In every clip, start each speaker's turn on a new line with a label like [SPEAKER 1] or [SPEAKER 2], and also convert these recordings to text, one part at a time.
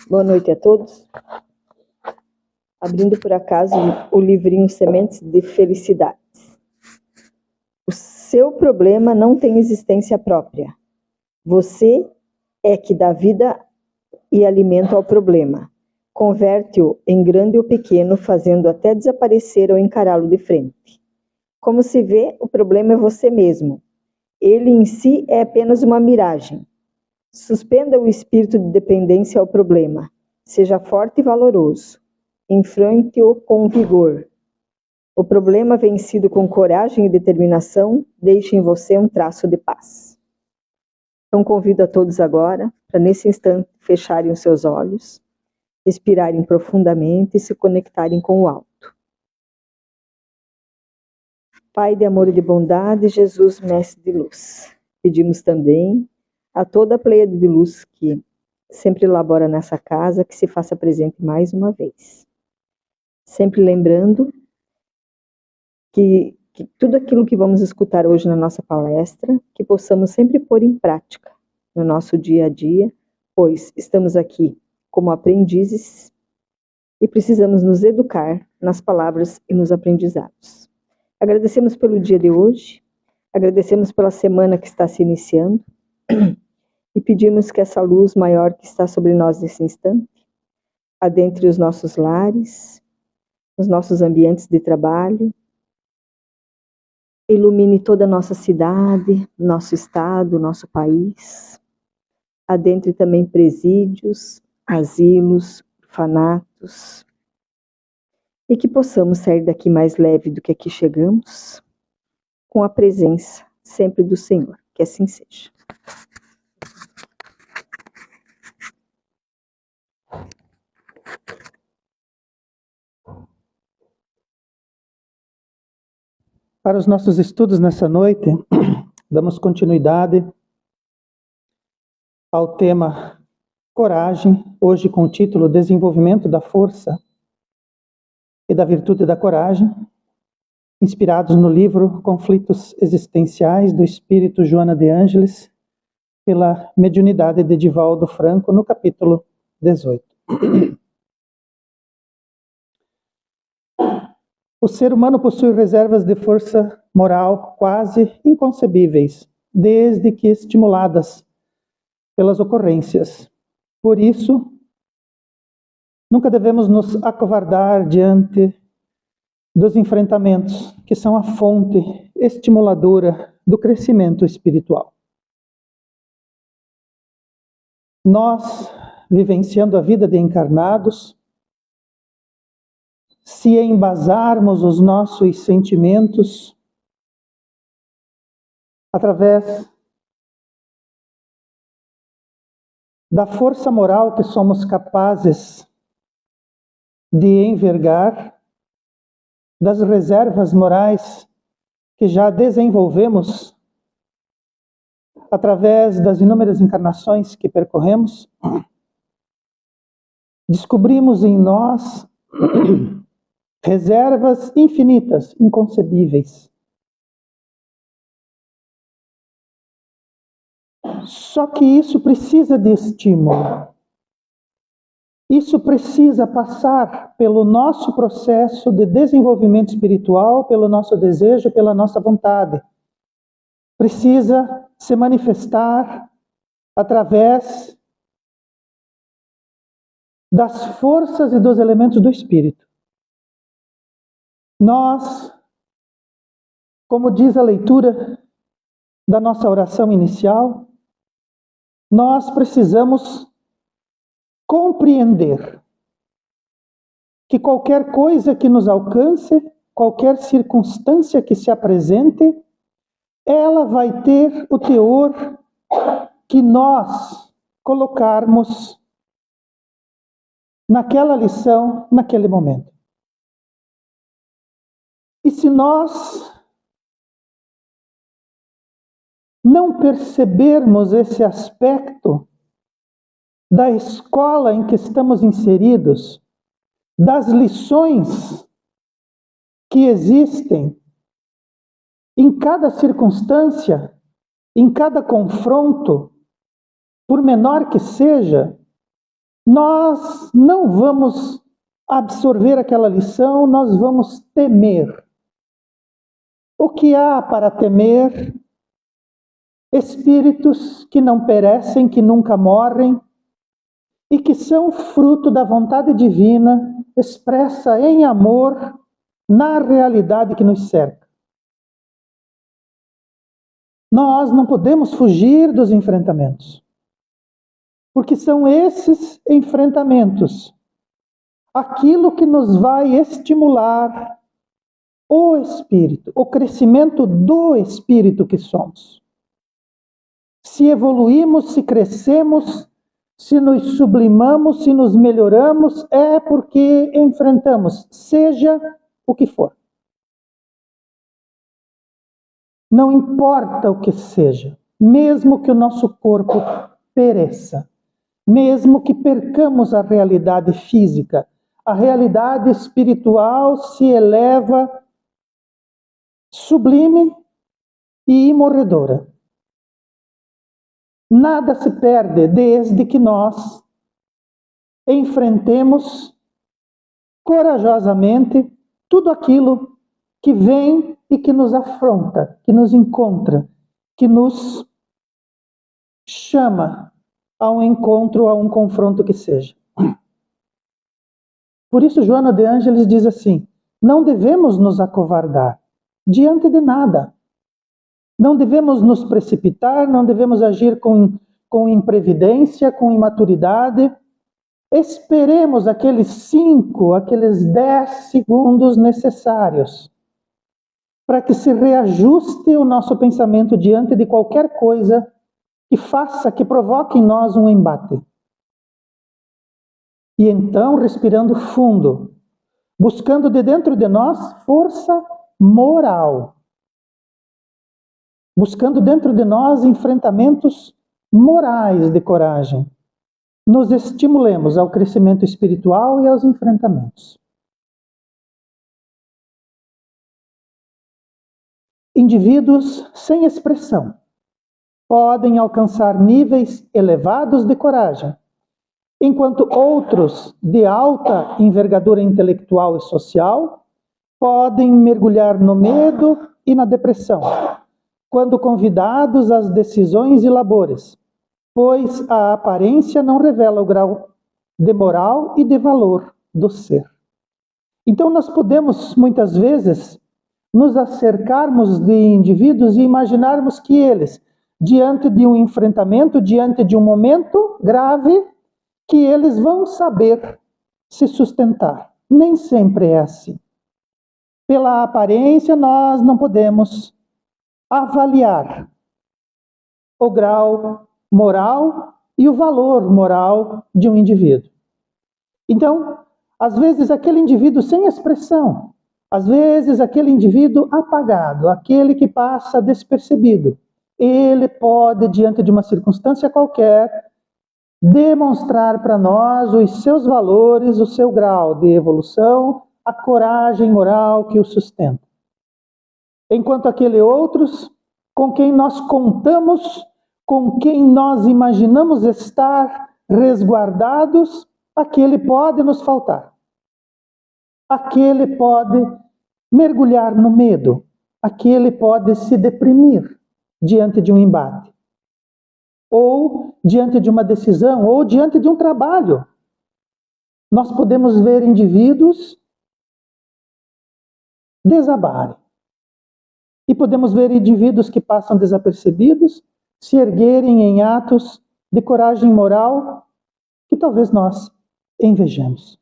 [SPEAKER 1] Boa noite a todos. Abrindo por acaso o livrinho Sementes de Felicidades. O seu problema não tem existência própria. Você é que dá vida e alimento ao problema. Converte-o em grande ou pequeno, fazendo até desaparecer ou encará-lo de frente. Como se vê, o problema é você mesmo. Ele em si é apenas uma miragem. Suspenda o espírito de dependência ao problema. Seja forte e valoroso. Enfrente-o com vigor. O problema vencido com coragem e determinação deixa em você um traço de paz. Então convido a todos agora para nesse instante fecharem os seus olhos, respirarem profundamente e se conectarem com o alto. Pai de amor e de bondade, Jesus, mestre de luz. Pedimos também a toda a pleiade de luz que sempre labora nessa casa, que se faça presente mais uma vez. Sempre lembrando que tudo aquilo que vamos escutar hoje na nossa palestra, que possamos sempre pôr em prática no nosso dia a dia, pois estamos aqui como aprendizes e precisamos nos educar nas palavras e nos aprendizados. Agradecemos pelo dia de hoje, agradecemos pela semana que está se iniciando e pedimos que essa luz maior que está sobre nós nesse instante, adentre os nossos lares, os nossos ambientes de trabalho, ilumine toda a nossa cidade, nosso estado, nosso país, adentre também presídios, asilos, orfanatos, e que possamos sair daqui mais leve do que aqui chegamos, com a presença sempre do Senhor, que assim seja.
[SPEAKER 2] Para os nossos estudos nessa noite, damos continuidade ao tema Coragem, hoje com o título Desenvolvimento da Força e da Virtude da Coragem, inspirados no livro Conflitos Existenciais, do espírito Joana de Ângeles, pela mediunidade de Divaldo Franco, no capítulo 18. O ser humano possui reservas de força moral quase inconcebíveis, desde que estimuladas pelas ocorrências. Por isso, nunca devemos nos acovardar diante dos enfrentamentos, que são a fonte estimuladora do crescimento espiritual. Nós, vivenciando a vida de encarnados, se embasarmos os nossos sentimentos através da força moral que somos capazes de envergar, das reservas morais que já desenvolvemos através das inúmeras encarnações que percorremos, descobrimos em nós reservas infinitas, inconcebíveis. Só que isso precisa de estímulo. Isso precisa passar pelo nosso processo de desenvolvimento espiritual, pelo nosso desejo, pela nossa vontade. Precisa se manifestar através das forças e dos elementos do espírito. Nós, como diz a leitura da nossa oração inicial, nós precisamos compreender que qualquer coisa que nos alcance, qualquer circunstância que se apresente, ela vai ter o teor que nós colocarmos naquela lição, naquele momento. E se nós não percebermos esse aspecto da escola em que estamos inseridos, das lições que existem em cada circunstância, em cada confronto, por menor que seja, nós não vamos absorver aquela lição, nós vamos temer. O que há para temer? Espíritos que não perecem, que nunca morrem, e que são fruto da vontade divina, expressa em amor na realidade que nos cerca. Nós não podemos fugir dos enfrentamentos, porque são esses enfrentamentos aquilo que nos vai estimular o espírito, o crescimento do espírito que somos. Se evoluímos, se crescemos, se nos sublimamos, se nos melhoramos, é porque enfrentamos, seja o que for. Não importa o que seja, mesmo que o nosso corpo pereça, mesmo que percamos a realidade física, a realidade espiritual se eleva sublime e imorredora. Nada se perde desde que nós enfrentemos corajosamente tudo aquilo que vem e que nos afronta, que nos encontra, que nos chama a um encontro, a um confronto que seja. Por isso, Joana de Ângeles diz assim: não devemos nos acovardar diante de nada. Não devemos nos precipitar, não devemos agir com imprevidência, com imaturidade. Esperemos aqueles 5, aqueles 10 segundos necessários para que se reajuste o nosso pensamento diante de qualquer coisa que faça, que provoque em nós um embate. E então, respirando fundo, buscando de dentro de nós força moral. Buscando dentro de nós enfrentamentos morais de coragem. Nos estimulemos ao crescimento espiritual e aos enfrentamentos. Indivíduos sem expressão podem alcançar níveis elevados de coragem, enquanto outros de alta envergadura intelectual e social podem mergulhar no medo e na depressão, quando convidados às decisões e labores, pois a aparência não revela o grau de moral e de valor do ser. Então nós podemos, muitas vezes, nos acercarmos de indivíduos e imaginarmos que eles, diante de um enfrentamento, diante de um momento grave, que eles vão saber se sustentar. Nem sempre é assim. Pela aparência, nós não podemos avaliar o grau moral e o valor moral de um indivíduo. Então, às vezes aquele indivíduo sem expressão, às vezes aquele indivíduo apagado, aquele que passa despercebido, ele pode, diante de uma circunstância qualquer, demonstrar para nós os seus valores, o seu grau de evolução, a coragem moral que o sustenta. Enquanto aquele outros, com quem nós contamos, com quem nós imaginamos estar resguardados, aquele pode nos faltar. Aquele pode mergulhar no medo. Aquele pode se deprimir diante de um embate. Ou diante de uma decisão, ou diante de um trabalho. Nós podemos ver indivíduos desabarem. E podemos ver indivíduos que passam desapercebidos se erguerem em atos de coragem moral que talvez nós invejemos.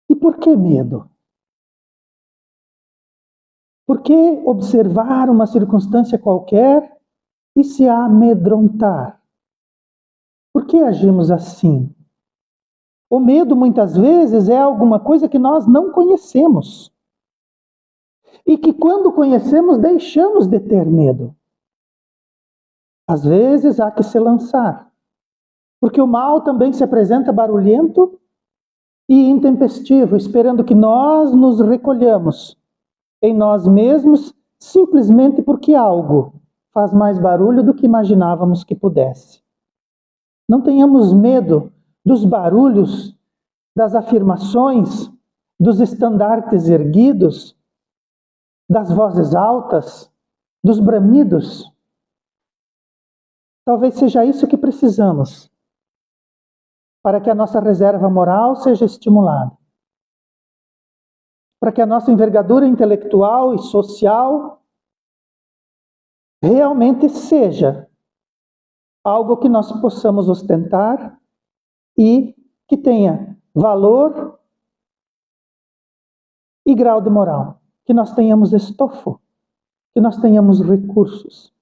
[SPEAKER 2] E por que medo? Por que observar uma circunstância qualquer e se amedrontar? Por que agimos assim? O medo, muitas vezes, é alguma coisa que nós não conhecemos. E que, quando conhecemos, deixamos de ter medo. Às vezes, há que se lançar. Porque o mal também se apresenta barulhento e intempestivo, esperando que nós nos recolhamos em nós mesmos, simplesmente porque algo faz mais barulho do que imaginávamos que pudesse. Não tenhamos medo dos barulhos, das afirmações, dos estandartes erguidos, das vozes altas, dos bramidos. Talvez seja isso que precisamos para que a nossa reserva moral seja estimulada, para que a nossa envergadura intelectual e social realmente seja algo que nós possamos ostentar e que tenha valor e grau de moral, que nós tenhamos estofo, que nós tenhamos recursos.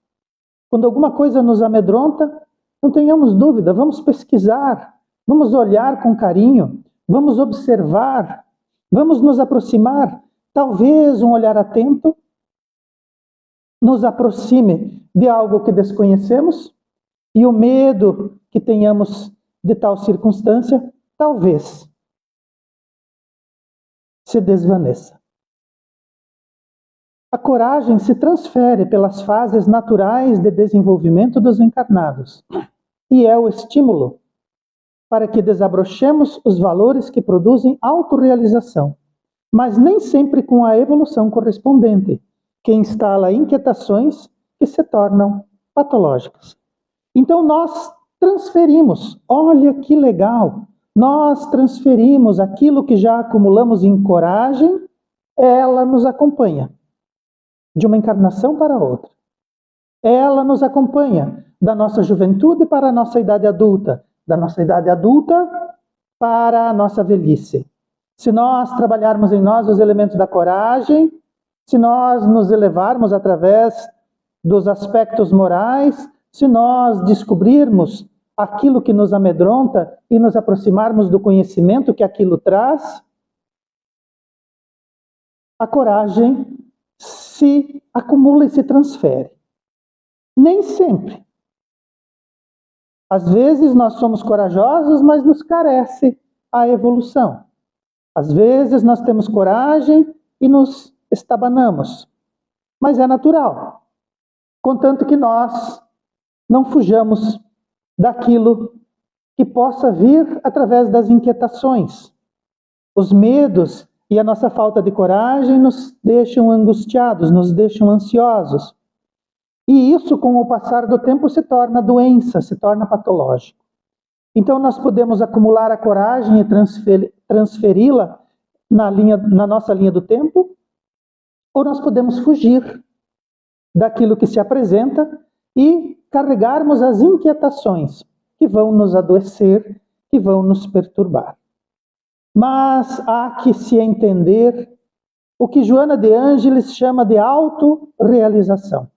[SPEAKER 2] Quando alguma coisa nos amedronta, não tenhamos dúvida, vamos pesquisar, vamos olhar com carinho, vamos observar, vamos nos aproximar. Talvez um olhar atento nos aproxime de algo que desconhecemos e o medo que tenhamos de tal circunstância, talvez se desvaneça. A coragem se transfere pelas fases naturais de desenvolvimento dos encarnados e é o estímulo para que desabrochemos os valores que produzem autorrealização, mas nem sempre com a evolução correspondente, que instala inquietações que se tornam patológicas. Então nós transferimos, olha que legal, nós transferimos aquilo que já acumulamos em coragem, ela nos acompanha de uma encarnação para outra. Ela nos acompanha da nossa juventude para a nossa idade adulta, da nossa idade adulta para a nossa velhice. Se nós trabalharmos em nós os elementos da coragem, se nós nos elevarmos através dos aspectos morais, se nós descobrirmos aquilo que nos amedronta e nos aproximarmos do conhecimento que aquilo traz, a coragem se acumula e se transfere. Nem sempre. Às vezes nós somos corajosos, mas nos carece a evolução. Às vezes nós temos coragem e nos estabanamos. Mas é natural. Contanto que nós não fujamos daquilo que possa vir através das inquietações. Os medos e a nossa falta de coragem nos deixam angustiados, nos deixam ansiosos. E isso, com o passar do tempo, se torna doença, se torna patológico. Então nós podemos acumular a coragem e transferi-la na nossa linha do tempo, ou nós podemos fugir daquilo que se apresenta e carregarmos as inquietações que vão nos adoecer, que vão nos perturbar. Mas há que se entender o que Joana de Ângeles chama de autorrealização.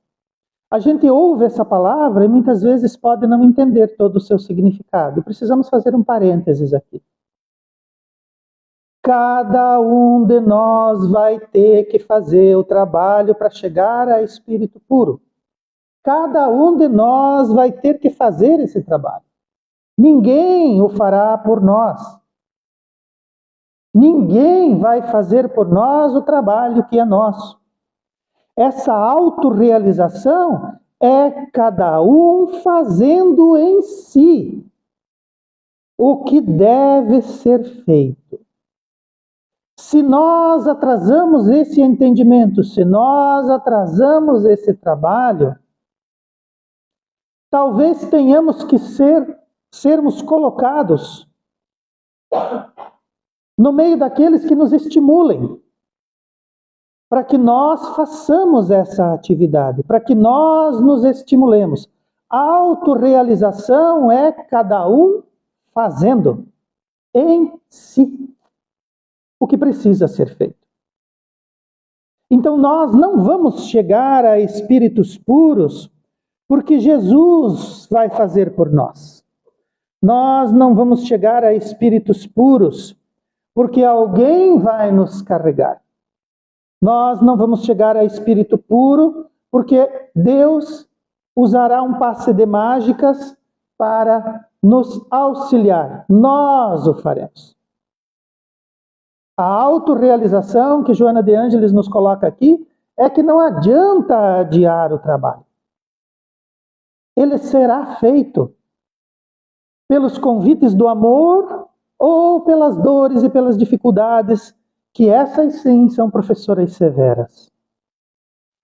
[SPEAKER 2] A gente ouve essa palavra e muitas vezes pode não entender todo o seu significado. E precisamos fazer um parênteses aqui. Cada um de nós vai ter que fazer o trabalho para chegar a espírito puro. Cada um de nós vai ter que fazer esse trabalho. Ninguém o fará por nós. Ninguém vai fazer por nós o trabalho que é nosso. Essa autorrealização é cada um fazendo em si o que deve ser feito. Se nós atrasamos esse entendimento, se nós atrasamos esse trabalho, talvez tenhamos que sermos colocados no meio daqueles que nos estimulem, para que nós façamos essa atividade, para que nós nos estimulemos. A autorrealização é cada um fazendo em si o que precisa ser feito. Então nós não vamos chegar a espíritos puros porque Jesus vai fazer por nós. Nós não vamos chegar a espíritos puros porque alguém vai nos carregar. Nós não vamos chegar a espírito puro porque Deus usará um passe de mágicas para nos auxiliar. Nós o faremos. A autorrealização que Joana de Ângeles nos coloca aqui é que não adianta adiar o trabalho. ele será feito pelos convites do amor ou pelas dores e pelas dificuldades, que essas sim são professoras severas.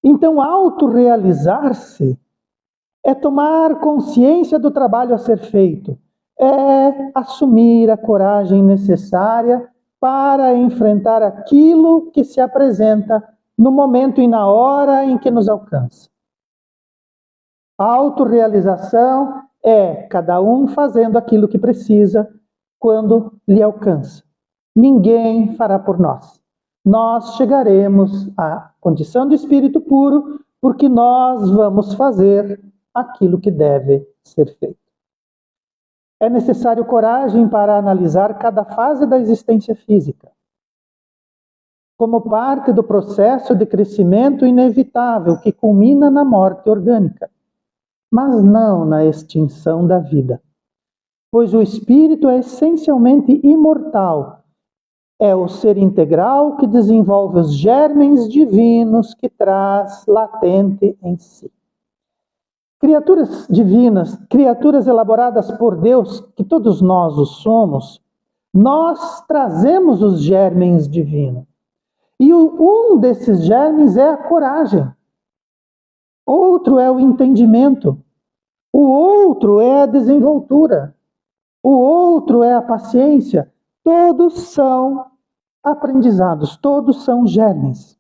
[SPEAKER 2] Então, autorrealizar-se é tomar consciência do trabalho a ser feito, é assumir a coragem necessária para enfrentar aquilo que se apresenta no momento e na hora em que nos alcança. A autorrealização é cada um fazendo aquilo que precisa quando lhe alcança. Ninguém fará por nós. Nós chegaremos à condição de espírito puro porque nós vamos fazer aquilo que deve ser feito. É necessário coragem para analisar cada fase da existência física, como parte do processo de crescimento inevitável que culmina na morte orgânica, mas não na extinção da vida. Pois o espírito é essencialmente imortal. É o ser integral que desenvolve os germens divinos que traz latente em si. Criaturas divinas, criaturas elaboradas por Deus, que todos nós o somos, nós trazemos os germens divinos. E um desses germens é a coragem. Outro é o entendimento. O outro é a desenvoltura. O outro é a paciência. Todos são aprendizados, todos são germes.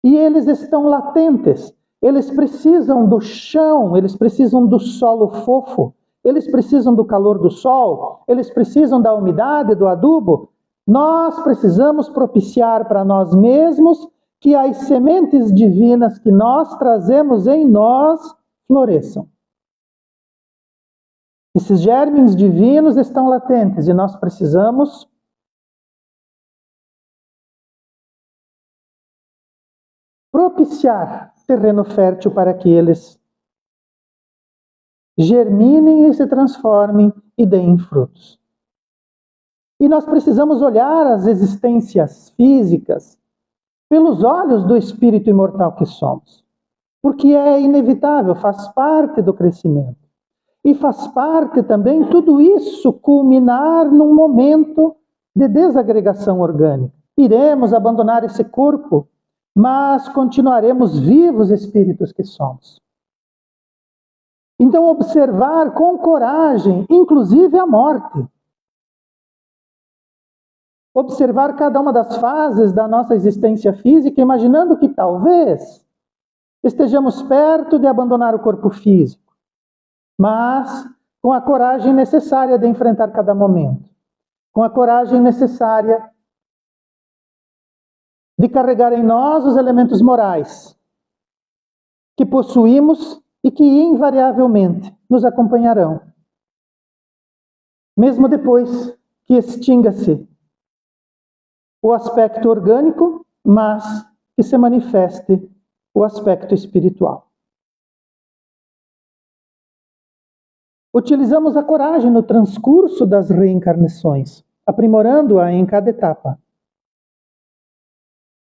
[SPEAKER 2] E eles estão latentes. Eles precisam do chão, eles precisam do solo fofo, eles precisam do calor do sol, eles precisam da umidade, do adubo. Nós precisamos propiciar para nós mesmos que as sementes divinas que nós trazemos em nós floresçam. Esses germes divinos estão latentes e nós precisamos propiciar terreno fértil para que eles germinem e se transformem e deem frutos. E nós precisamos olhar as existências físicas pelos olhos do espírito imortal que somos, porque é inevitável, faz parte do crescimento. E faz parte também tudo isso culminar num momento de desagregação orgânica. Iremos abandonar esse corpo, mas continuaremos vivos espíritos que somos. Então, observar com coragem, inclusive a morte. Observar cada uma das fases da nossa existência física, imaginando que talvez estejamos perto de abandonar o corpo físico, mas com a coragem necessária de enfrentar cada momento, com a coragem necessária de carregar em nós os elementos morais que possuímos e que invariavelmente nos acompanharão, mesmo depois que extinga-se o aspecto orgânico, mas que se manifeste o aspecto espiritual. Utilizamos a coragem no transcurso das reencarnações, aprimorando-a em cada etapa.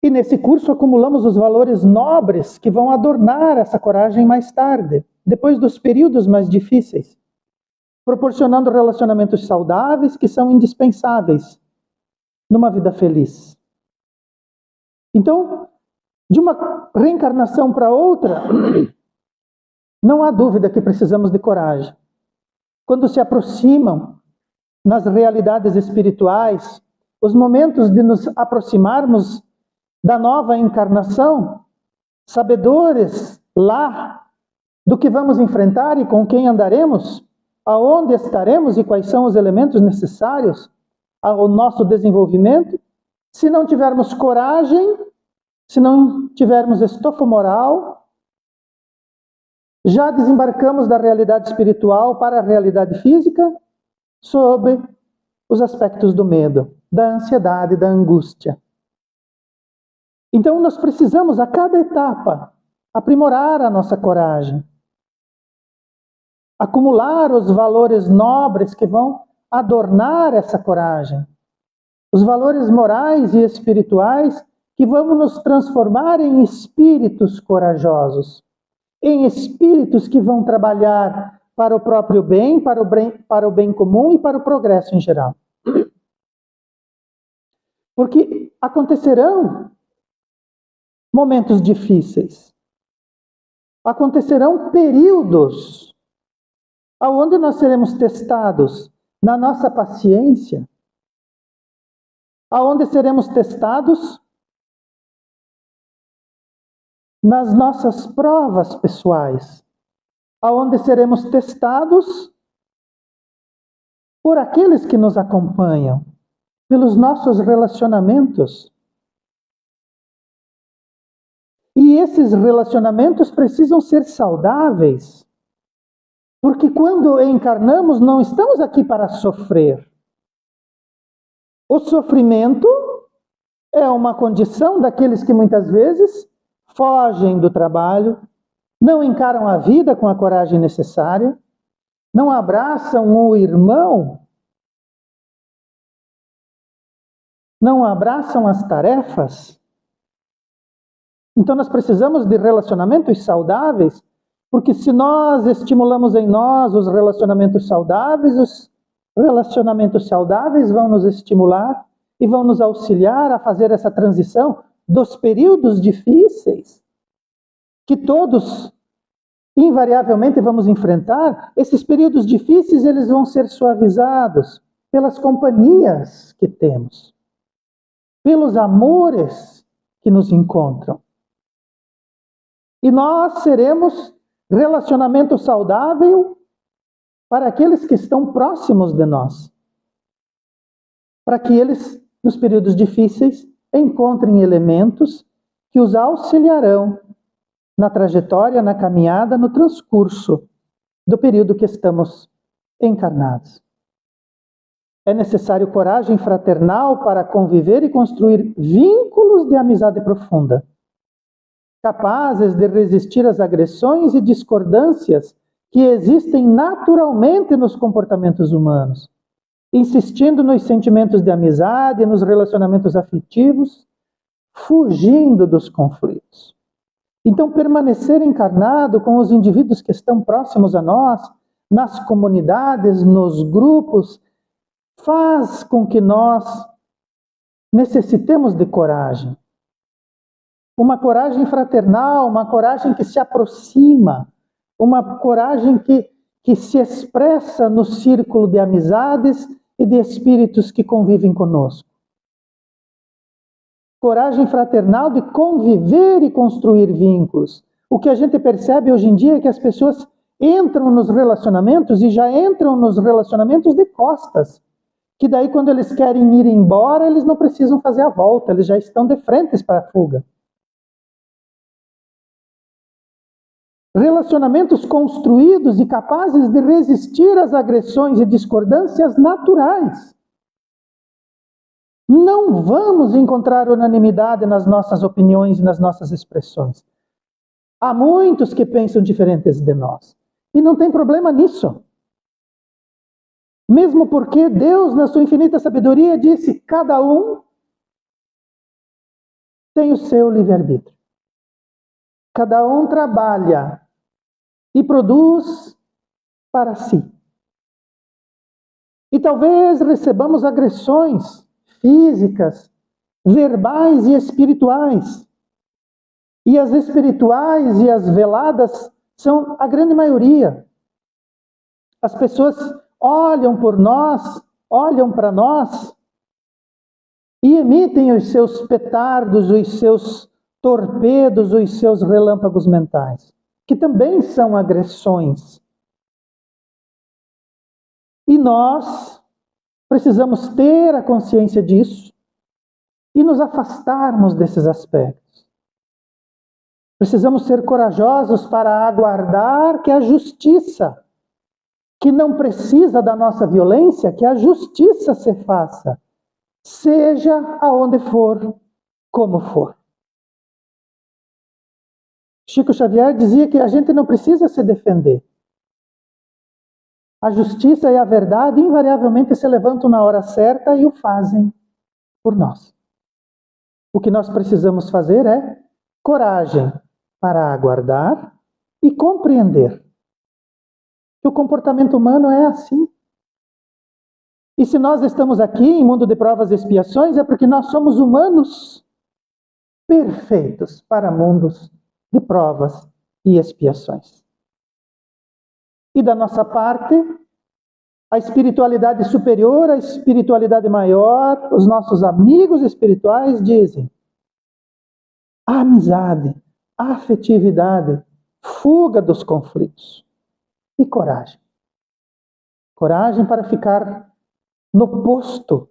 [SPEAKER 2] E nesse curso acumulamos os valores nobres que vão adornar essa coragem mais tarde, depois dos períodos mais difíceis, proporcionando relacionamentos saudáveis que são indispensáveis numa vida feliz. Então, de uma reencarnação para outra, não há dúvida que precisamos de coragem. Quando se aproximam nas realidades espirituais, os momentos de nos aproximarmos da nova encarnação, sabedores lá do que vamos enfrentar e com quem andaremos, aonde estaremos e quais são os elementos necessários ao nosso desenvolvimento, se não tivermos coragem, se não tivermos estofo moral, já desembarcamos da realidade espiritual para a realidade física sob os aspectos do medo, da ansiedade, da angústia. Então nós precisamos a cada etapa aprimorar a nossa coragem, acumular os valores nobres que vão adornar essa coragem, os valores morais e espirituais que vão nos transformar em espíritos corajosos. em espíritos que vão trabalhar para o próprio bem, para o bem comum e para o progresso em geral. Porque acontecerão momentos difíceis. Acontecerão períodos onde nós seremos testados na nossa paciência, aonde seremos testados nas nossas provas pessoais, aonde seremos testados por aqueles que nos acompanham, pelos nossos relacionamentos. E esses relacionamentos precisam ser saudáveis, porque quando encarnamos não estamos aqui para sofrer. O sofrimento é uma condição daqueles que muitas vezes fogem do trabalho, não encaram a vida com a coragem necessária, não abraçam o irmão, não abraçam as tarefas. Então nós precisamos de relacionamentos saudáveis, porque se nós estimulamos em nós os relacionamentos saudáveis vão nos estimular e vão nos auxiliar a fazer essa transição dos períodos difíceis que todos invariavelmente vamos enfrentar. Esses períodos difíceis, eles vão ser suavizados pelas companhias que temos, pelos amores que nos encontram. E nós seremos relacionamento saudável para aqueles que estão próximos de nós, para que eles, nos períodos difíceis, encontrem elementos que os auxiliarão na trajetória, na caminhada, no transcurso do período que estamos encarnados. É necessário coragem fraternal para conviver e construir vínculos de amizade profunda, capazes de resistir às agressões e discordâncias que existem naturalmente nos comportamentos humanos, insistindo nos sentimentos de amizade, nos relacionamentos afetivos, fugindo dos conflitos. Então, permanecer encarnado com os indivíduos que estão próximos a nós, nas comunidades, nos grupos, faz com que nós necessitemos de coragem. Uma coragem fraternal, uma coragem que se aproxima, uma coragem que se expressa no círculo de amizades e de espíritos que convivem conosco. Coragem fraternal de conviver e construir vínculos. O que a gente percebe hoje em dia é que as pessoas entram nos relacionamentos e já entram nos relacionamentos de costas. Que daí quando eles querem ir embora, eles não precisam fazer a volta, eles já estão de frente para a fuga. Relacionamentos construídos e capazes de resistir às agressões e discordâncias naturais. Não vamos encontrar unanimidade nas nossas opiniões e nas nossas expressões. Há muitos que pensam diferentes de nós. E não tem problema nisso. Mesmo porque Deus, na sua infinita sabedoria, disse: cada um tem o seu livre-arbítrio. Cada um trabalha e produz para si. E talvez recebamos agressões físicas, verbais e espirituais. E as espirituais e as veladas são a grande maioria. As pessoas olham por nós, olham para nós e emitem os seus petardos, os seus torpedos, os seus relâmpagos mentais, que também são agressões. E nós precisamos ter a consciência disso e nos afastarmos desses aspectos. Precisamos ser corajosos para aguardar que a justiça, que não precisa da nossa violência, que a justiça se faça, seja aonde for, como for. Chico Xavier dizia que a gente não precisa se defender. A justiça e a verdade invariavelmente se levantam na hora certa e o fazem por nós. O que nós precisamos fazer é coragem para aguardar e compreender que o comportamento humano é assim. E se nós estamos aqui em mundo de provas e expiações, é porque nós somos humanos perfeitos para mundos de provas e expiações. E da nossa parte, a espiritualidade superior, a espiritualidade maior, os nossos amigos espirituais dizem: a amizade, a afetividade, fuga dos conflitos e coragem. Coragem para ficar no posto,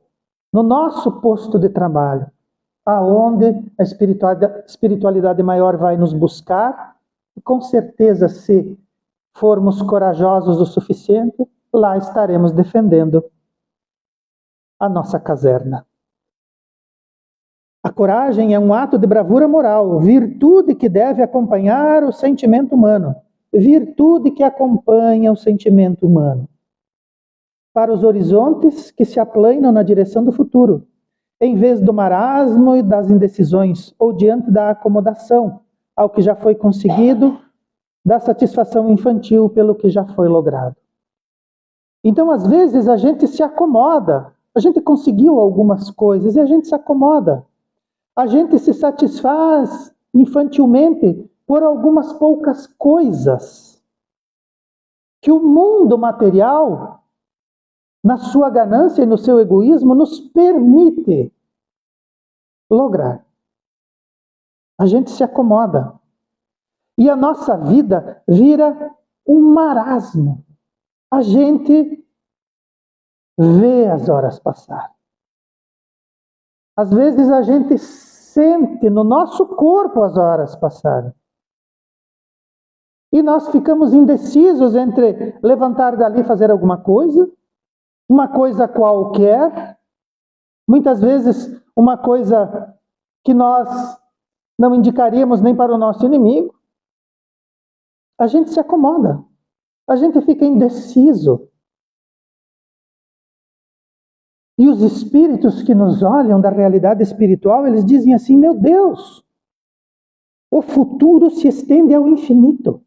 [SPEAKER 2] no nosso posto de trabalho, aonde a espiritualidade maior vai nos buscar, e com certeza, se formos corajosos o suficiente, lá estaremos defendendo a nossa caserna. A coragem é um ato de bravura moral, virtude que deve acompanhar o sentimento humano, virtude que acompanha o sentimento humano, para os horizontes que se aplanam na direção do futuro, em vez do marasmo e das indecisões, ou diante da acomodação ao que já foi conseguido, da satisfação infantil pelo que já foi logrado. Então, às vezes, a gente se acomoda, a gente conseguiu algumas coisas e a gente se acomoda. A gente se satisfaz infantilmente por algumas poucas coisas que o mundo material, na sua ganância e no seu egoísmo, nos permite lograr. A gente se acomoda. E a nossa vida vira um marasmo. A gente vê as horas passar. Às vezes a gente sente no nosso corpo as horas passarem. E nós ficamos indecisos entre levantar dali e fazer alguma coisa, uma coisa qualquer, muitas vezes uma coisa que nós não indicaríamos nem para o nosso inimigo. A gente se acomoda, a gente fica indeciso. E os espíritos que nos olham da realidade espiritual, eles dizem assim: meu Deus, o futuro se estende ao infinito.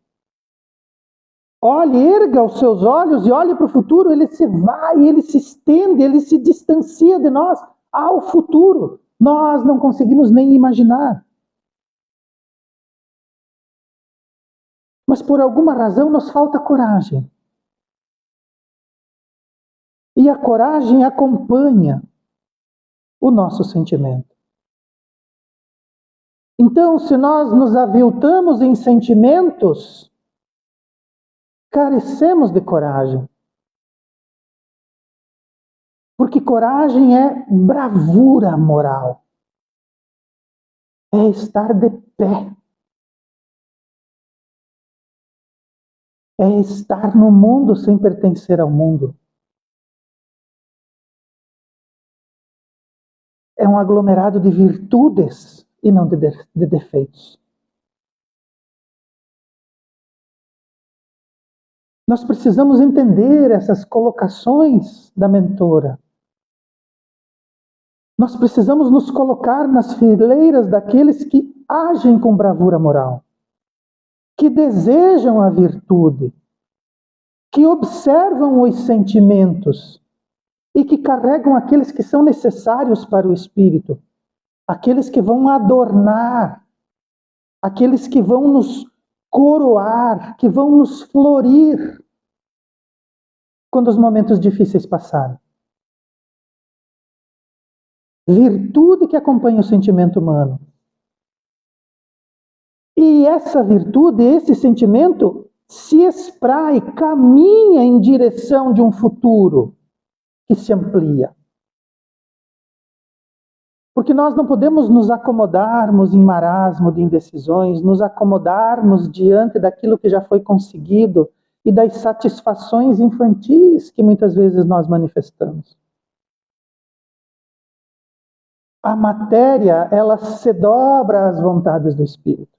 [SPEAKER 2] Olhe, erga os seus olhos e olhe para o futuro, ele se vai, ele se estende, ele se distancia de nós ao futuro. Nós não conseguimos nem imaginar. Mas por alguma razão nos falta coragem. E a coragem acompanha o nosso sentimento. Então, se nós nos aviltamos em sentimentos, carecemos de coragem. Porque coragem é bravura moral. É estar de pé. É estar no mundo sem pertencer ao mundo. É um aglomerado de virtudes e não de defeitos. Nós precisamos entender essas colocações da mentora. Nós precisamos nos colocar nas fileiras daqueles que agem com bravura moral, que desejam a virtude, que observam os sentimentos e que carregam aqueles que são necessários para o espírito, aqueles que vão adornar, aqueles que vão nos coroar, que vão nos florir quando os momentos difíceis passarem. Virtude que acompanha o sentimento humano. E essa virtude, esse sentimento, se espraia, caminha em direção de um futuro que se amplia. Porque nós não podemos nos acomodarmos em marasmo de indecisões, nos acomodarmos diante daquilo que já foi conseguido e das satisfações infantis que muitas vezes nós manifestamos. A matéria, ela se dobra às vontades do Espírito.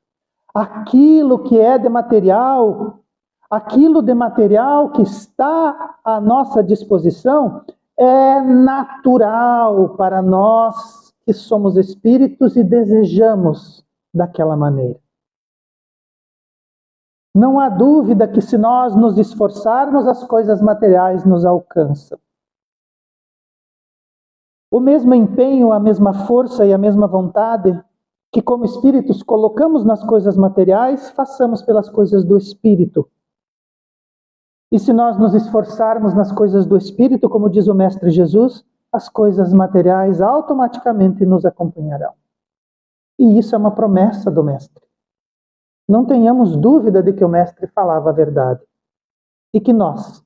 [SPEAKER 2] Aquilo que é de material, aquilo de material que está à nossa disposição, é natural para nós que somos espíritos e desejamos daquela maneira. Não há dúvida que se nós nos esforçarmos, as coisas materiais nos alcançam. O mesmo empenho, a mesma força e a mesma vontade que como espíritos colocamos nas coisas materiais, façamos pelas coisas do espírito. E se nós nos esforçarmos nas coisas do espírito, como diz o Mestre Jesus, as coisas materiais automaticamente nos acompanharão. E isso é uma promessa do Mestre. Não tenhamos dúvida de que o Mestre falava a verdade. E que nós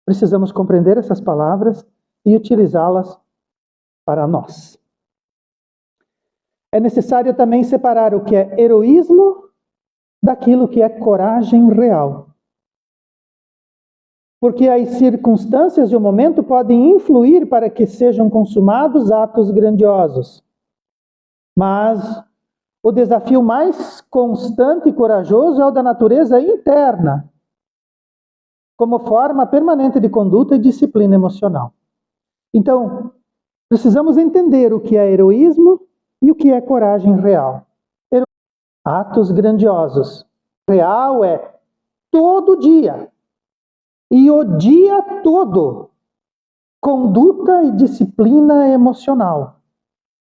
[SPEAKER 2] precisamos compreender essas palavras e utilizá-las para nós. É necessário também separar o que é heroísmo daquilo que é coragem real. Porque as circunstâncias e o momento podem influir para que sejam consumados atos grandiosos. Mas o desafio mais constante e corajoso é o da natureza interna, como forma permanente de conduta e disciplina emocional. Então, precisamos entender o que é heroísmo e o que é coragem real. Atos grandiosos. Real é todo dia. E o dia todo. Conduta e disciplina emocional.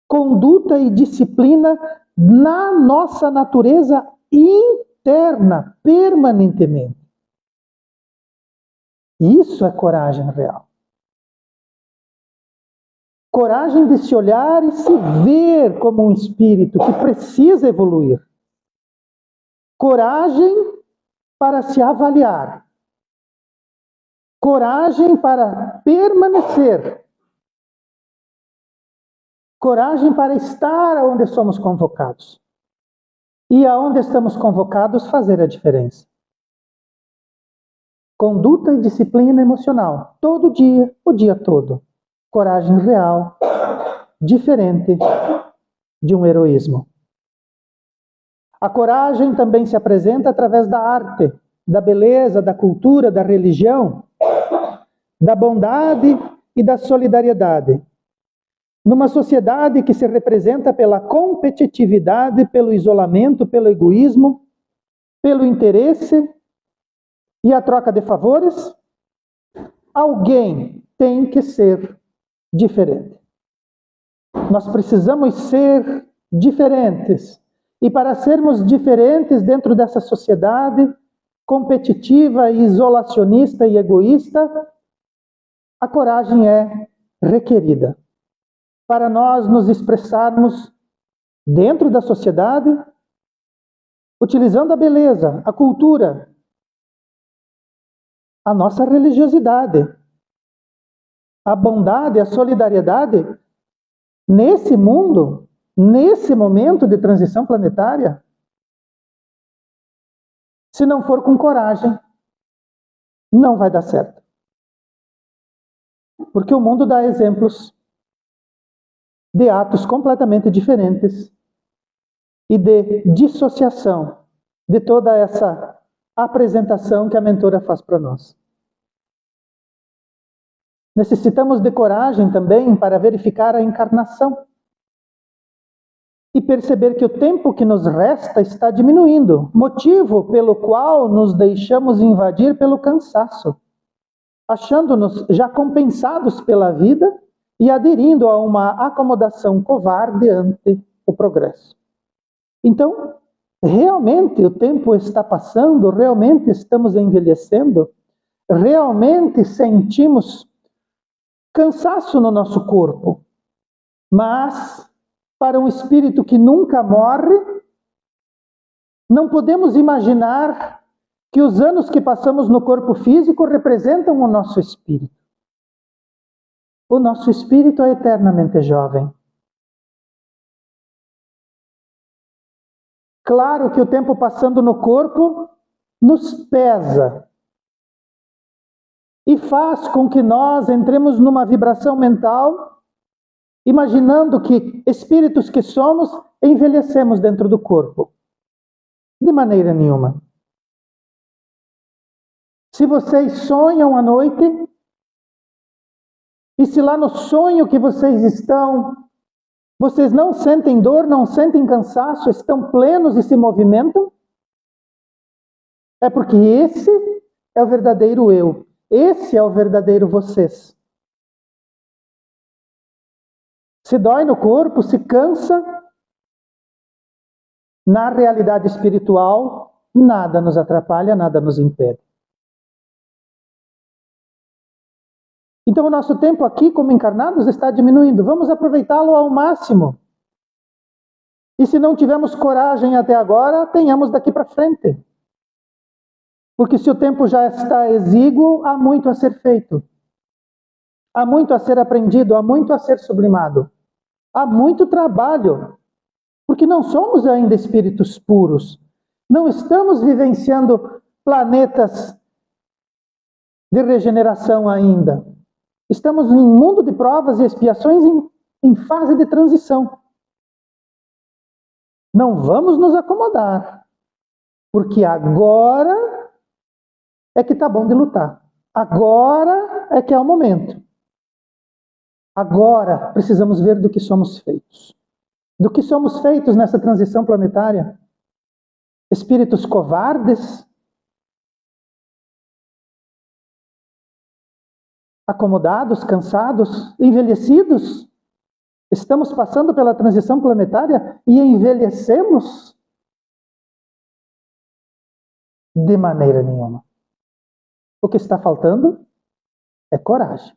[SPEAKER 2] Conduta e disciplina na nossa natureza interna, permanentemente. Isso é coragem real. Coragem de se olhar e se ver como um espírito que precisa evoluir. Coragem para se avaliar. Coragem para permanecer. Coragem para estar onde somos convocados. E aonde estamos convocados, fazer a diferença. Conduta e disciplina emocional. Todo dia, o dia todo. Coragem real, diferente de um heroísmo. A coragem também se apresenta através da arte, da beleza, da cultura, da religião, da bondade e da solidariedade. Numa sociedade que se representa pela competitividade, pelo isolamento, pelo egoísmo, pelo interesse e a troca de favores, alguém tem que ser diferente. Nós precisamos ser diferentes. E para sermos diferentes dentro dessa sociedade competitiva, isolacionista e egoísta, a coragem é requerida. Para nós nos expressarmos dentro da sociedade, utilizando a beleza, a cultura, a nossa religiosidade, a bondade, a solidariedade, nesse mundo, nesse momento de transição planetária, se não for com coragem, não vai dar certo. Porque o mundo dá exemplos de atos completamente diferentes e de dissociação de toda essa apresentação que a mentora faz para nós. Necessitamos de coragem também para verificar a encarnação e perceber que o tempo que nos resta está diminuindo, motivo pelo qual nos deixamos invadir pelo cansaço, achando-nos já compensados pela vida e aderindo a uma acomodação covarde ante o progresso. Então, realmente o tempo está passando, realmente estamos envelhecendo, realmente sentimos cansaço no nosso corpo, mas para um espírito que nunca morre, não podemos imaginar que os anos que passamos no corpo físico representam o nosso espírito. O nosso espírito é eternamente jovem. Claro que o tempo passando no corpo nos pesa e faz com que nós entremos numa vibração mental, imaginando que espíritos que somos, envelhecemos dentro do corpo. De maneira nenhuma. Se vocês sonham à noite, e se lá no sonho que vocês estão, vocês não sentem dor, não sentem cansaço, estão plenos e se movimentam, É porque esse é o verdadeiro eu. Esse é o verdadeiro vocês. Se dói no corpo, se cansa, na realidade espiritual, nada nos atrapalha, nada nos impede. Então o nosso tempo aqui, como encarnados, está diminuindo. Vamos aproveitá-lo ao máximo. E se não tivemos coragem até agora, tenhamos daqui para frente. Porque se o tempo já está exíguo, há muito a ser feito. Há muito a ser aprendido, há muito a ser sublimado. Há muito trabalho. Porque não somos ainda espíritos puros. Não estamos vivenciando planetas de regeneração ainda. Estamos em um mundo de provas e expiações em fase de transição. Não vamos nos acomodar, porque agora é que está bom de lutar. Agora é que é o momento. Agora precisamos ver do que somos feitos. Do que somos feitos nessa transição planetária? Espíritos covardes? Acomodados, cansados, envelhecidos? Estamos passando pela transição planetária e envelhecemos? De maneira nenhuma. O que está faltando é coragem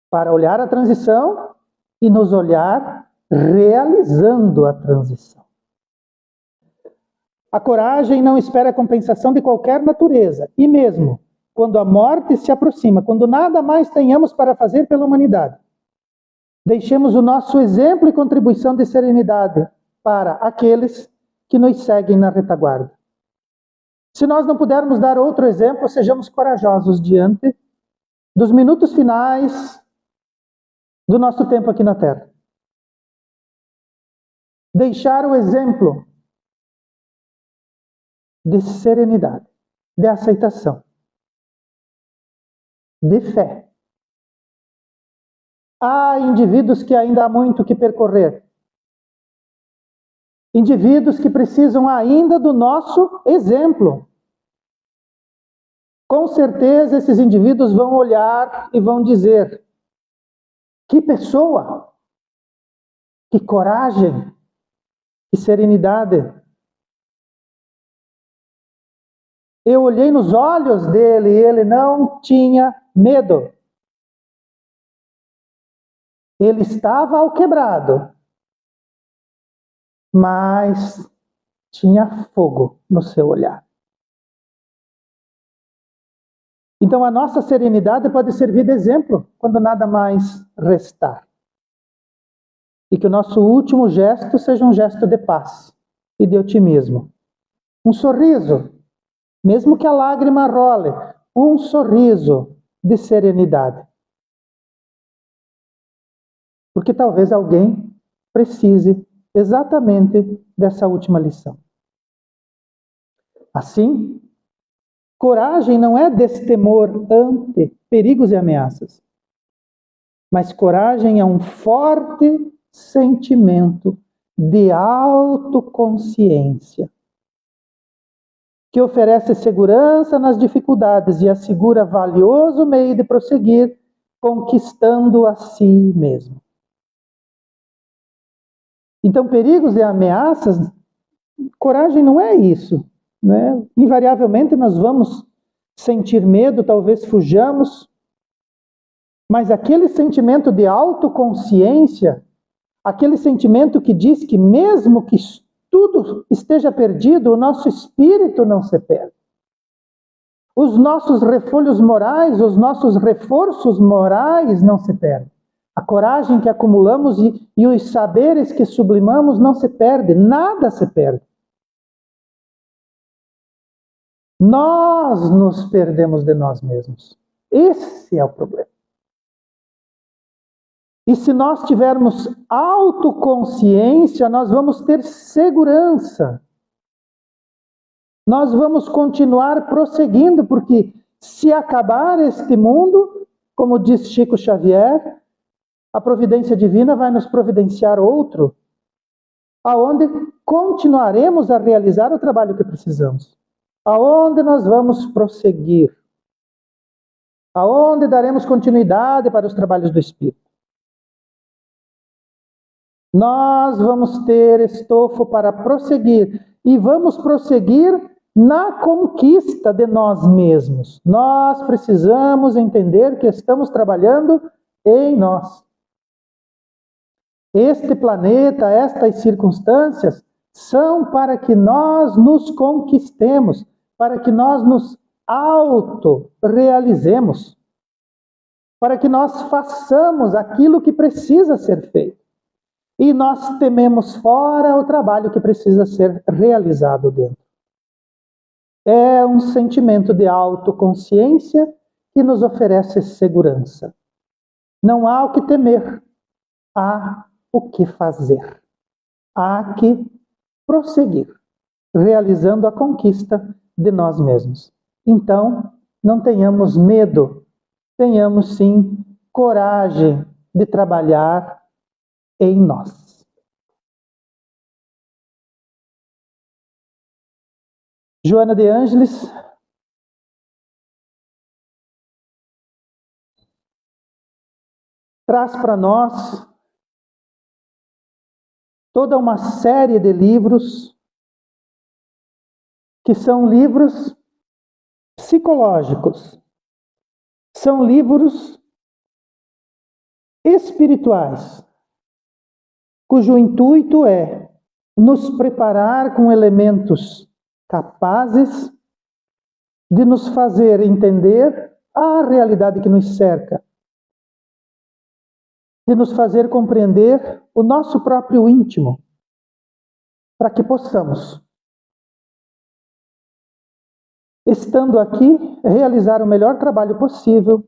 [SPEAKER 2] para olhar a transição e nos olhar realizando a transição. A coragem não espera compensação de qualquer natureza, e mesmo quando a morte se aproxima, quando nada mais tenhamos para fazer pela humanidade, deixemos o nosso exemplo e contribuição de serenidade para aqueles que nos seguem na retaguarda. Se nós não pudermos dar outro exemplo, sejamos corajosos diante dos minutos finais do nosso tempo aqui na Terra. Deixar o exemplo de serenidade, de aceitação, de fé. Há indivíduos que ainda há muito que percorrer. Indivíduos que precisam ainda do nosso exemplo. Com certeza esses indivíduos vão olhar e vão dizer: que pessoa, que coragem, que serenidade. Eu olhei nos olhos dele e ele não tinha medo. Ele estava ao quebrado, mas tinha fogo no seu olhar. Então a nossa serenidade pode servir de exemplo quando nada mais restar. E que o nosso último gesto seja um gesto de paz e de otimismo. Um sorriso, mesmo que a lágrima role, um sorriso de serenidade. Porque talvez alguém precise exatamente dessa última lição. Assim, coragem não é destemor ante perigos e ameaças, mas coragem é um forte sentimento de autoconsciência, que oferece segurança nas dificuldades e assegura valioso meio de prosseguir, conquistando a si mesmo. Então, perigos e ameaças, coragem não é isso, né? Invariavelmente nós vamos sentir medo, talvez fujamos, mas aquele sentimento de autoconsciência, aquele sentimento que diz que mesmo que tudo esteja perdido, o nosso espírito não se perde. Os nossos refolhos morais, os nossos reforços morais não se perdem. A coragem que acumulamos e os saberes que sublimamos não se perde, nada se perde. Nós nos perdemos de nós mesmos. Esse é o problema. E se nós tivermos autoconsciência, nós vamos ter segurança. Nós vamos continuar prosseguindo, porque se acabar este mundo, como diz Chico Xavier, a providência divina vai nos providenciar outro, aonde continuaremos a realizar o trabalho que precisamos. Aonde nós vamos prosseguir? Aonde daremos continuidade para os trabalhos do Espírito? Nós vamos ter estofo para prosseguir, e vamos prosseguir na conquista de nós mesmos. Nós precisamos entender que estamos trabalhando em nós. Este planeta, estas circunstâncias, são para que nós nos conquistemos, para que nós nos auto-realizemos, para que nós façamos aquilo que precisa ser feito. E nós tememos fora o trabalho que precisa ser realizado dentro. É um sentimento de autoconsciência que nos oferece segurança. Não há o que temer, há o que fazer. Há que prosseguir, realizando a conquista de nós mesmos. Então, não tenhamos medo, tenhamos sim coragem de trabalhar em nós. Joana de Ângeles traz para nós toda uma série de livros que são livros psicológicos, são livros espirituais, cujo intuito é nos preparar com elementos capazes de nos fazer entender a realidade que nos cerca, de nos fazer compreender o nosso próprio íntimo, para que possamos, estando aqui, realizar o melhor trabalho possível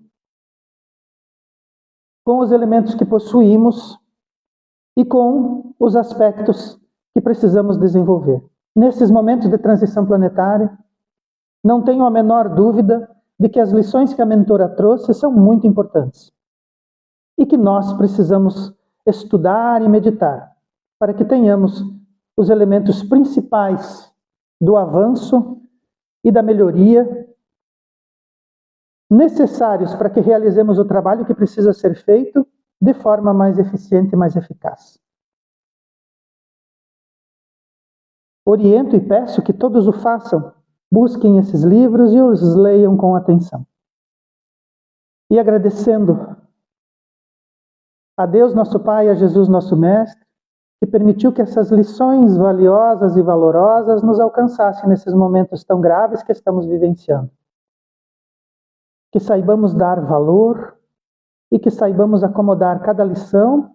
[SPEAKER 2] com os elementos que possuímos e com os aspectos que precisamos desenvolver. Nesses momentos de transição planetária, não tenho a menor dúvida de que as lições que a mentora trouxe são muito importantes e que nós precisamos estudar e meditar para que tenhamos os elementos principais do avanço e da melhoria necessários para que realizemos o trabalho que precisa ser feito de forma mais eficiente e mais eficaz. Oriento e peço que todos o façam, busquem esses livros e os leiam com atenção. E agradecendo a Deus nosso Pai, a Jesus nosso Mestre, que permitiu que essas lições valiosas e valorosas nos alcançassem nesses momentos tão graves que estamos vivenciando. Que saibamos dar valor e que saibamos acomodar cada lição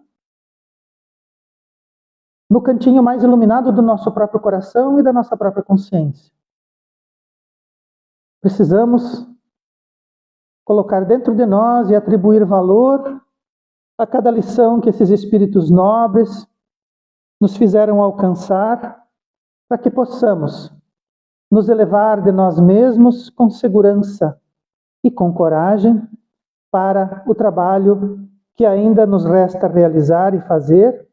[SPEAKER 2] no cantinho mais iluminado do nosso próprio coração e da nossa própria consciência. Precisamos colocar dentro de nós e atribuir valor a cada lição que esses espíritos nobres nos fizeram alcançar, para que possamos nos elevar de nós mesmos com segurança e com coragem para o trabalho que ainda nos resta realizar e fazer,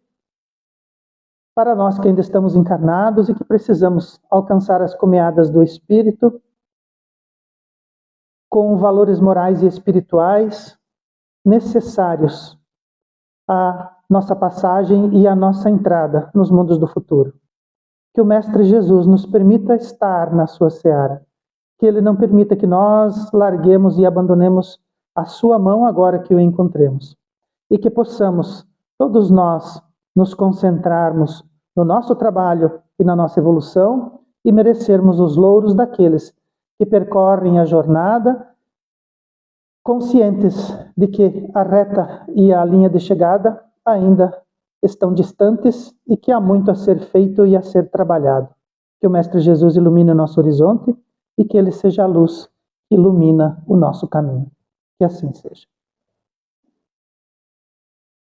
[SPEAKER 2] para nós que ainda estamos encarnados e que precisamos alcançar as comeadas do Espírito com valores morais e espirituais necessários à nossa passagem e à nossa entrada nos mundos do futuro. Que o Mestre Jesus nos permita estar na sua seara, que Ele não permita que nós larguemos e abandonemos a sua mão agora que o encontremos, e que possamos, todos nós, nos concentrarmos no nosso trabalho e na nossa evolução e merecermos os louros daqueles que percorrem a jornada, conscientes de que a reta e a linha de chegada ainda estão distantes e que há muito a ser feito e a ser trabalhado. Que o Mestre Jesus ilumine o nosso horizonte e que Ele seja a luz que ilumina o nosso caminho. Que assim seja.